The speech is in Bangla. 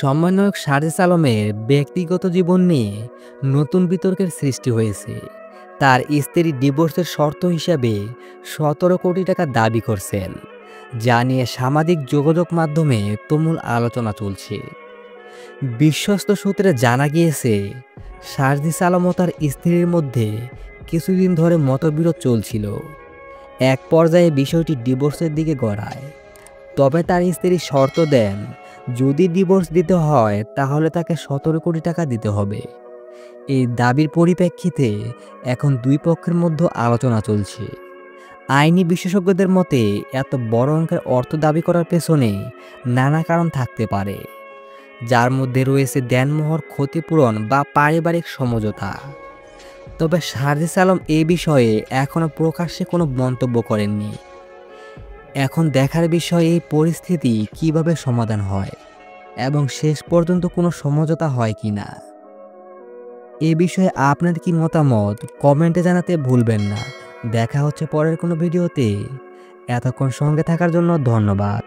সমন্বয়ক সারজিস আলমের ব্যক্তিগত জীবন নিয়ে নতুন বিতর্কের সৃষ্টি হয়েছে। তার স্ত্রী ডিভোর্সের শর্ত হিসাবে ১৭ কোটি টাকা দাবি করছেন, যা নিয়ে সামাজিক যোগাযোগ মাধ্যমে তুমুল আলোচনা চলছে। বিশ্বস্ত সূত্রে জানা গিয়েছে, সারজিস আলম ও তার স্ত্রীর মধ্যে কিছুদিন ধরে মতবিরোধ চলছিল। এক পর্যায়ে বিষয়টি ডিভোর্সের দিকে গড়ায়। তবে তার স্ত্রী শর্ত দেন, যদি ডিভোর্স দিতে হয় তাহলে তাকে ১৭ কোটি টাকা দিতে হবে। এই দাবির পরিপ্রেক্ষিতে এখন দুই পক্ষের মধ্যে আলোচনা চলছে। আইনি বিশেষজ্ঞদের মতে এত বড় অঙ্কের অর্থ দাবি করার পেছনে নানা কারণ থাকতে পারে, যার মধ্যে রয়েছে দেনমোহর, ক্ষতিপূরণ বা পারিবারিক সমঝোতা। তবে সারজিস আলম এ বিষয়ে এখনও প্রকাশ্যে কোনো মন্তব্য করেননি। এখন দেখার বিষয় এই পরিস্থিতি কিভাবে সমাধান হয় এবং শেষ পর্যন্ত কোনো সমঝোতা হয় কিনা। এ বিষয়ে আপনার কি মতামত কমেন্টে জানাতে ভুলবেন না। দেখা হচ্ছে পরের কোনো ভিডিওতে। এতক্ষণ সঙ্গে থাকার জন্য ধন্যবাদ।